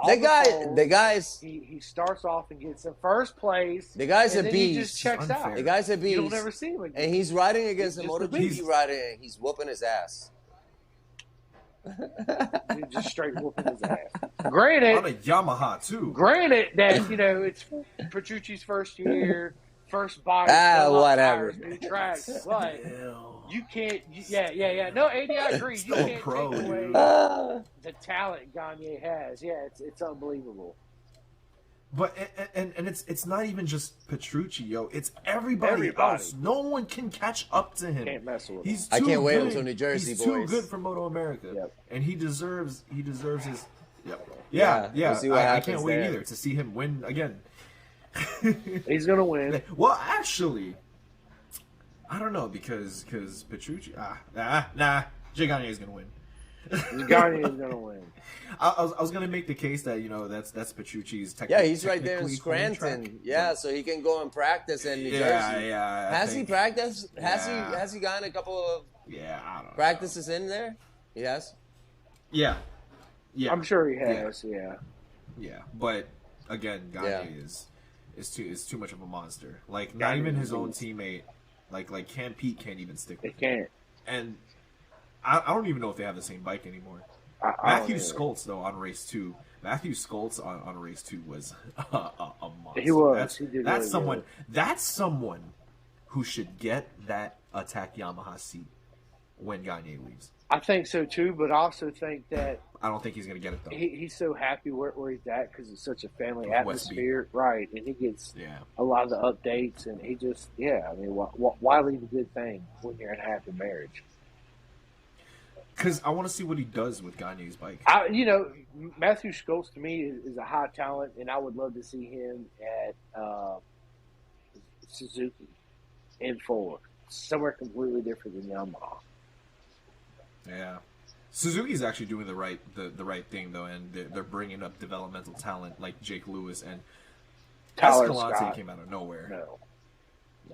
The guys.
He starts off and gets in first place.
The guy's
and
a
then he
beast.
just checks
Unfair.
out.
The guy's a beast.
You'll never see him again.
And he's riding against a
He's just a
MotoGP
beast.
rider, and he's whooping his ass.
He's just straight whooping his ass.
On
Granted
a Yamaha too.
that it's Petrucci's first year, first bike,
whatever.
tires, new tracks, but
Hell.
you can't. Yeah. No, Andy, I agree. You
So
can't
pro,
take away
dude.
the talent Gagne has. Yeah, it's unbelievable.
But and it's not even just Petrucci, yo. It's everybody
Everybody.
else. No one can catch up to him.
Can't mess with him.
He's
I
too
can't wait
good.
until New Jersey,
He's
boys.
too good for Moto America.
Yep.
And he deserves his. Yep.
Yeah,
Yeah.
we'll see what
I
happens
can't wait
there.
either to see him win again.
He's gonna win.
Well, actually, I don't know because Petrucci. Jay Gagne is gonna win.
Gagne is gonna win.
I was gonna make the case that that's Petrucci's technical.
Yeah, he's right there in Scranton. Yeah, so he can go and practice in New Jersey.
Yeah.
Has he practiced?
Yeah.
Has he gotten a couple of
I don't know.
practices in there? Yes.
Yeah.
I'm sure he has. Yeah.
But again, Gagne is too much of a monster. Like not even his own teammate, like Cam Pete can't even stick
They
with him.
can't.
And I don't even know if they have the same bike anymore. Matthew Skoltz though on race 2. Matthew Skoltz on race 2 was a monster.
He was. He did
That's
really
someone.
good.
That's someone who should get that Attack Yamaha seat when Gagne leaves.
I think so too, but I also think that
I don't think he's gonna get it though.
he's so happy where he's at because it's such a family
With
atmosphere, right? And he gets
Yeah.
a lot of the updates, and he just, I mean, why leave a good thing when you're in a happy marriage?
Because I want to see what he does with Gagne's bike.
Matthew Skoltz to me is a high talent, and I would love to see him at Suzuki. and Ford. Somewhere completely different than Yamaha.
Yeah. Suzuki's actually doing the right thing though, and they're bringing up developmental talent like Jake Lewis and Escalante came out of nowhere.
No.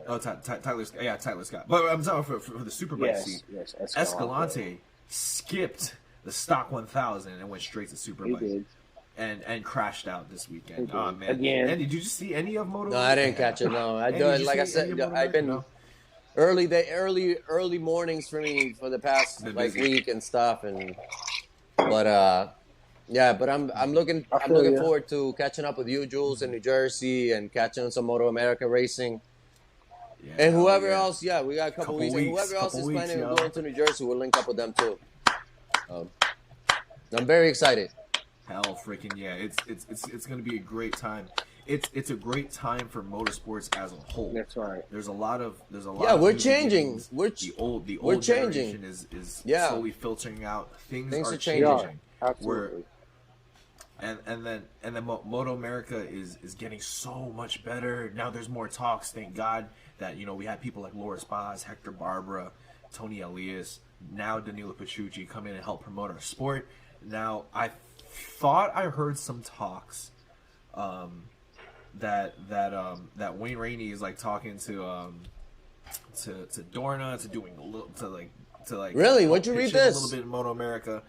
Oh, Tyler Scott. Yeah, Tyler Scott. But I'm talking for the Superbike seat.
Yes,
Escalante skipped the stock 1000 and went straight to Superbike.
He did.
And crashed out this weekend.
Oh
man!
Again.
And did you see any of Moto?
No, I didn't catch it. No, I do. Like I said, I've been early mornings for me for the past week and stuff, but I'm looking forward to catching up with you, Jules, in New Jersey, and catching some Moto America racing. Yeah, and whoever else, we got a couple weeks. And whoever else is planning on going to New Jersey, we'll link up with them too. I'm very excited.
Hell, freaking yeah! It's going to be a great time. It's a great time for motorsports as a whole.
That's right.
There's a lot of
we're changing.
The old generation is slowly filtering out. Things are changing.
Absolutely.
And then Moto America is getting so much better. Now there's more talks, thank God, that we had people like Laura Spaz, Hector Barbara, Tony Elias, now Danilo Petrucci come in and help promote our sport. Now I thought I heard some talks that Wayne Rainey is like talking to Dorna, to doing a little to like
really. What'd you read this?
A little bit in Moto America.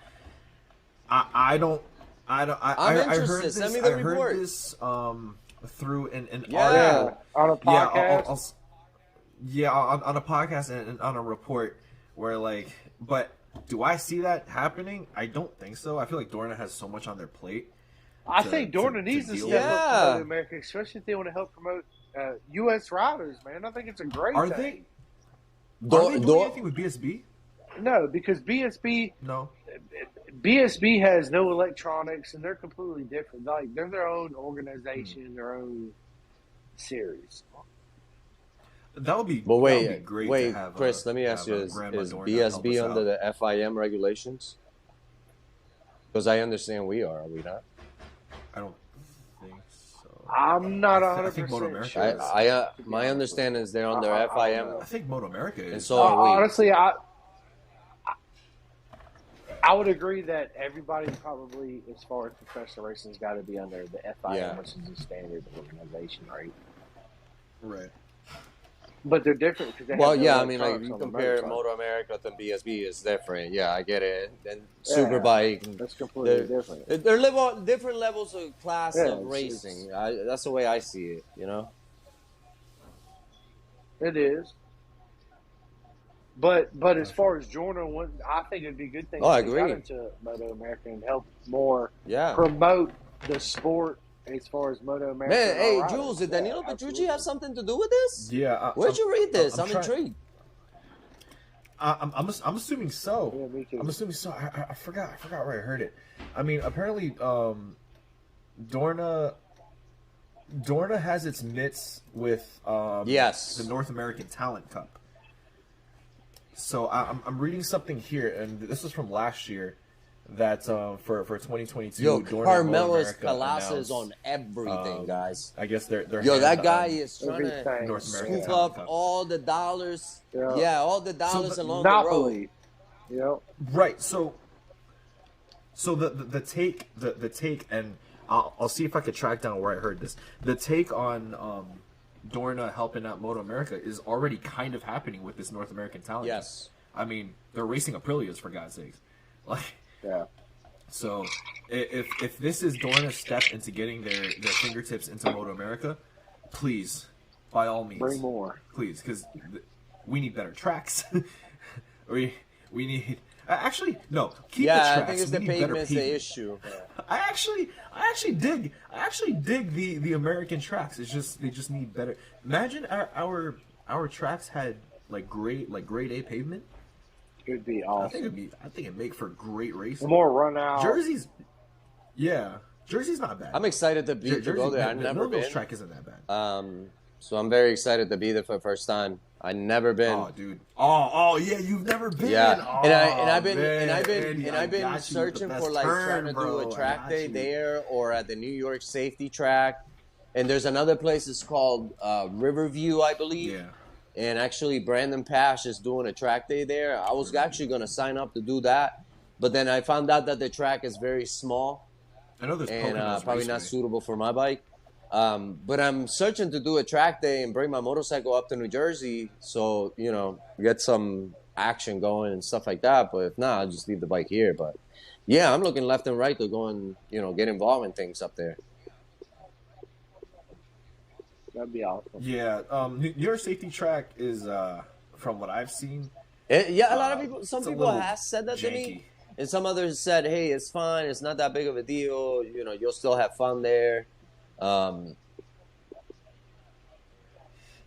I heard this.
Send me the report.
I heard this through an
article on a podcast.
On a podcast and on a report where but do I see that happening? I don't think so. I feel like Dorna has so much on their plate.
I think Dorna needs to step up to America, especially if they want to help promote U.S. riders, man. I think it's a great thing.
Are they doing anything with BSB?
No, because BSB has no electronics, and they're completely different. Like, they're their own organization, their own series.
That would be.
But wait,
to have
Chris. Let me ask you: Is BSB under the FIM regulations? Because I understand we are we not?
I don't think so.
I'm not 100%.
I think Moto America
is. My understanding is they're under FIM.
I think Moto America is.
And so are we.
Honestly, I would agree that everybody probably, as far as professional racing, has got to be under the FIM, which is a standard organization, right?
Right.
But they're different because
I mean, like if you compare Moto America to BSB, it's different. Yeah, I get it. And Superbike,
that's completely different.
They're different levels of class of racing. That's the way I see it.
It is. But as far as Jordan, I think it'd be a good thing.
I
to
agree.
Get into Moto America and help more
Yeah.
promote the sport as far as Moto America.
Man, hey,
riders.
Jules, did Danilo Petrucci have something to do with this?
Yeah.
Where'd you read this? I'm intrigued.
I'm assuming so.
Yeah, me too.
I'm assuming so. I forgot where I heard it. I mean, apparently, Dorna has its mitts with the North American Talent Cup. So I'm reading something here, and this was from last year, that for 2022,
Yo,
Dorna
Carmelos Calas on everything, guys.
I guess they're
that guy is trying to
North American
scoop
Talent
up
Cup.
all the dollars.
Yeah,
all the dollars along
Monopoly.
the road.
Yep.
Right. So the take, and I'll see if I could track down where I heard this. The take on Dorna helping out Moto America is already kind of happening with this North American Talent.
Yes.
I mean, they're racing Aprilias, for God's sakes.
Yeah.
So if this is Dorna's step into getting their fingertips into Moto America, please, by all means,
bring more.
Please, because we need better tracks. we need. Actually, no. Keep the tracks.
I think it's the pavement's the issue.
I actually dig the American tracks. They just need better. Imagine our tracks had grade A pavement.
It'd be awesome.
I think it'd make for great racing.
More run out.
Jersey's not bad.
I'm excited to go there. I've never been.
Millville's track isn't that bad.
So I'm very excited to be there for the first time. I've never been.
Oh, dude. Oh, yeah. You've never been.
Yeah.
Oh,
and I've been
Andy,
searching for trying to do a track day there or at the New York Safety Track. And there's another place. It's called Riverview, I believe.
Yeah.
And actually, Brandon Pash is doing a track day there. I was actually going to sign up to do that, but then I found out that the track is very small.
I know there's
and probably not suitable for my bike. But I'm searching to do a track day and bring my motorcycle up to New Jersey, so get some action going and stuff like that. But if not, I'll just leave the bike here. But yeah, I'm looking left and right to go and get involved in things up there.
That'd be awesome.
Yeah, New York Safety Track is, from what I've seen.
A lot of people, some people have said that to me, and some others said, "Hey, it's fine. It's not that big of a deal. You'll still have fun there."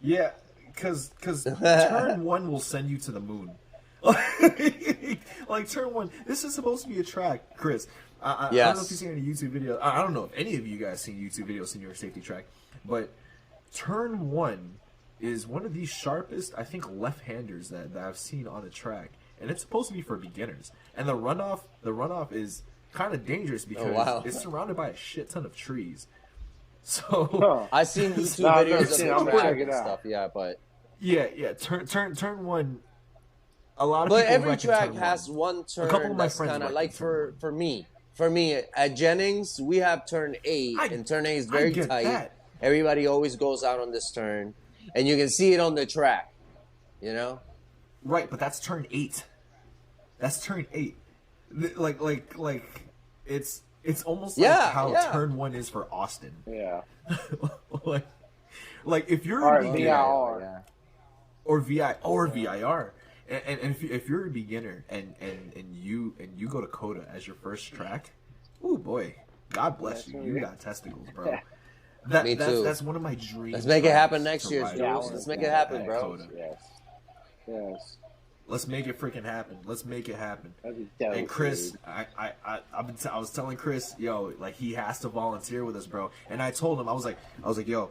Yeah, because turn 1 will send you to the moon. Like turn 1, this is supposed to be a track, Chris. I don't know if you've seen any YouTube videos. I don't know if any of you guys seen YouTube videos in New York Safety Track, but turn 1 is one of the sharpest, I think, left-handers that I've seen on the track, and it's supposed to be for beginners. And the runoff is kind of dangerous because it's surrounded by a shit ton of trees. So
I've seen YouTube videos of the track and stuff. Yeah, but
turn 1. A lot of
but
people
every track has one turn.
A couple of my
that's
friends
kind of
like
for me. For me, at Jennings, we have turn 8, and turn 8 is very tight.
That.
Everybody always goes out on this turn, and you can see it on the track.
Right, but that's turn 8. That's turn 8. Like it's almost like how turn 1 is for Austin.
Yeah.
like if you're a beginner,
VIR.
or VIR, and if you're a beginner and you go to Coda as your first track, oh boy, God bless you. You got testicles, bro.
Me too.
That's one of my dreams.
Let's make it happen next year, Jules. Let's make it happen, bro.
Yes.
Let's make it freaking happen. Let's make it happen.
And
Chris, I was telling Chris, yo, like he has to volunteer with us, bro. And I told him, I was like, yo,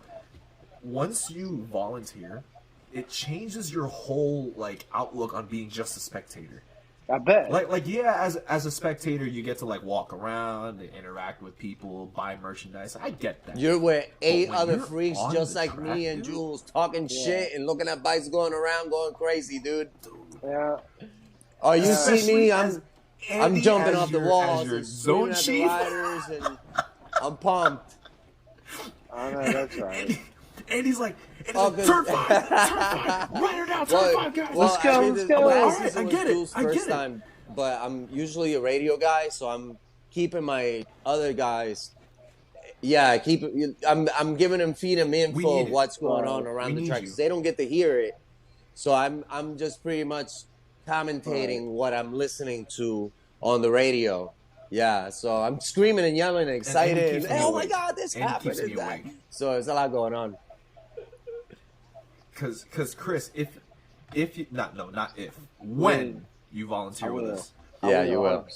once you volunteer, it changes your whole like outlook on being just a spectator.
I bet.
Like yeah, as a spectator, you get to like walk around, and interact with people, buy merchandise. I get that.
You're with 8 other freaks just like track, me and Jules, talking shit and looking at bikes going around, going crazy, dude.
Yeah.
Oh, you see me? I'm jumping off the walls,
your
and
zone
chief. Riders, and I'm pumped.
I know that's right.
And he's like, turn 5, write her down, turn 5, guys.
Let's go.
All right, I get it.
Time, but I'm usually a radio guy, so I'm keeping my other guys. Yeah, I'm giving them, feeding them info of what's going on around the track. They don't get to hear it, so I'm just pretty much commentating what I'm listening to on the radio. Yeah, so I'm screaming and yelling and excited. And oh my God, this happened! So there's a lot going on.
Because Chris, if you when you volunteer with us,
you will.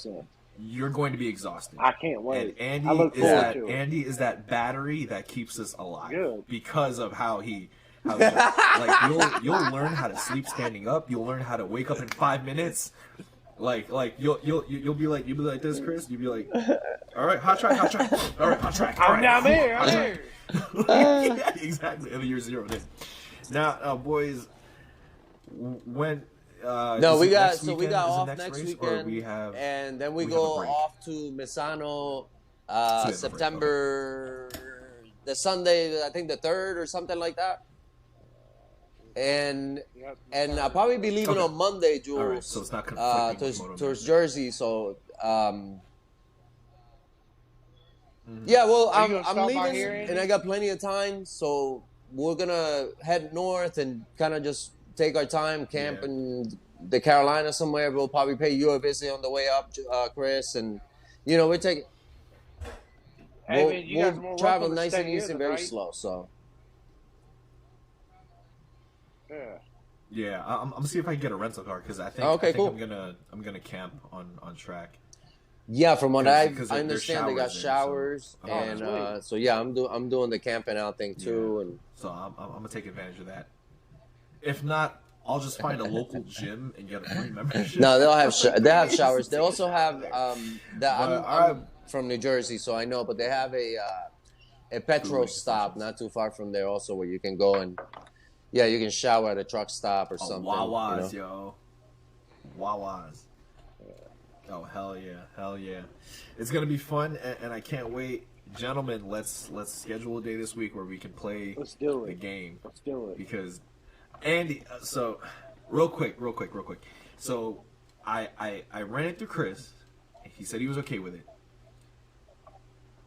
You're going to be exhausted.
I can't wait.
And Andy is that battery that keeps us alive because of how he. Like you'll learn how to sleep standing up. You'll learn how to wake up in 5 minutes. Like you'll be like this, Chris. You'll be like, all right, hot track. All right, hot track.
I'm here.
Yeah, exactly. And you're 0 days. Now, boys, when
we got off next weekend,
and
then we go off to Misano, September, the Sunday, I think the 3rd or something like that. And I'll probably be leaving on Monday, Jules.
All right, so it's not conflicting
towards Jersey. So yeah, well, I'm leaving, and I got plenty of time, so we're gonna head north and kind of just take our time, camp in the Carolina somewhere. We'll probably pay you a visit on the way up, Chris, and we'll take. We'll travel nice and easy, and very slow. So.
Yeah, I'm gonna see if I can get a rental car because I think I'm gonna camp on track.
Yeah, from what I understand, they got showers, and so yeah, I'm doing the camping out thing too, and
so I'm gonna take advantage of that. If not, I'll just find a local gym and get a free membership.
No, they'll have showers. They also have I'm from New Jersey, so I know, but they have a petrol stop not too far from there also where you can go and Yeah, you can shower at a truck stop or
Oh,
something.
Wawa's, yo. Wawa's. Oh, hell yeah. It's going to be fun, and I can't wait. Gentlemen, let's schedule a day this week where we can play the game.
Let's do it.
Because Andy, so real quick. So I ran it through Chris. He said he was okay with it.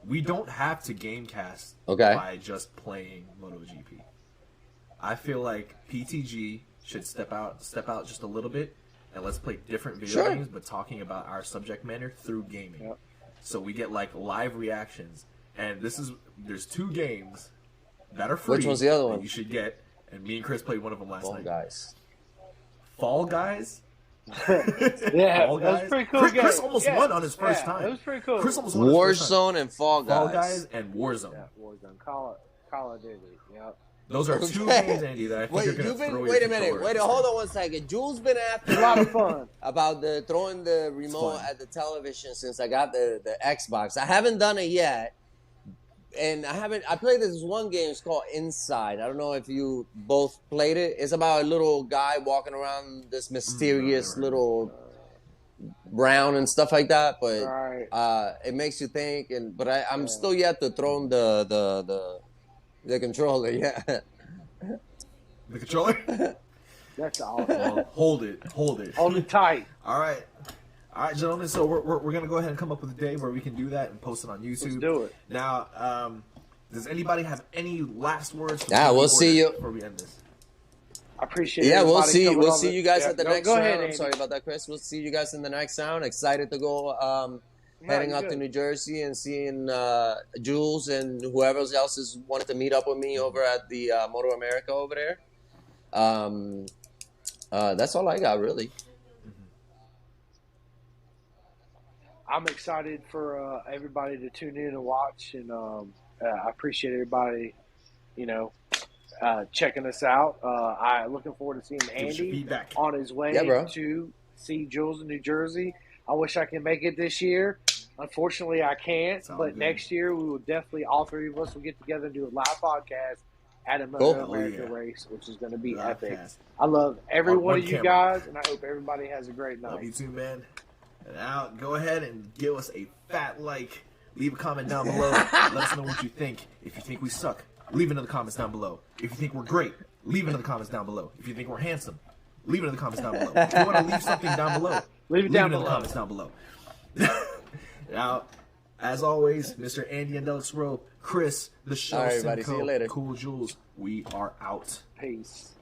We don't have to gamecast by just playing MotoGP. I feel like PTG should step out just a little bit, and let's play different video games, but talking about our subject matter through gaming.
Yep.
So we get like live reactions, and there's 2 games that are free.
Which one's the other one?
You should get, and me and Chris played one of them last night.
Fall Guys.
Fall Guys.
Yeah,
Fall Guys.
That was pretty cool.
Chris almost won on his first time.
It was pretty cool.
Chris almost won
Warzone and Fall Guys.
Fall Guys and Warzone.
Yeah, Warzone. Call of Duty. Yep.
Those are 2 games, Andy, that I think you're going to throw
Wait a minute. Hold on one second. Jules been after
a lot of fun
about throwing the remote at the television since I got the Xbox. I haven't done it yet, and I played this one game. It's called Inside. I don't know if you both played it. It's about a little guy walking around this mysterious little brown and stuff like that. But it makes you think. But I'm still yet to throw in the controller, yeah.
The controller?
That's awesome.
Well, hold it.
Hold it tight.
All right, gentlemen. So we're gonna go ahead and come up with a day where we can do that and post it on YouTube.
Let's do it.
Now, does anybody have any last words?
We'll see you
before we end this.
I appreciate it.
Yeah, we'll see you guys at the next round.
Ahead,
I'm sorry about that, Chris. We'll see you guys in the next round. Excited to go heading up to New Jersey and seeing Jules and whoever else is wanted to meet up with me over at the Moto America over there. That's all I got, really.
I'm excited for everybody to tune in and watch, and I appreciate everybody, checking us out. I'm looking forward to seeing Andy on his way to see Jules in New Jersey. I wish I could make it this year. Unfortunately, I can't. But next year, we will definitely, all 3 of us will get together and do a live podcast at a Moto America race, which is going to be epic. I love every one of you guys, and I hope everybody has a great night.
Love you too, man. And now, go ahead and give us a fat like. Leave a comment down below. Let us know what you think. If you think we suck, leave it in the comments down below. If you think we're great, leave it in the comments down below. If you think we're handsome, leave it in the comments down below. If you want to leave something down below, leave it in the comments down below. Now, as always, Mr. Andy and Deluxe Row, Chris, the show,
everybody. See you later.
Cool Jules, we are out.
Peace.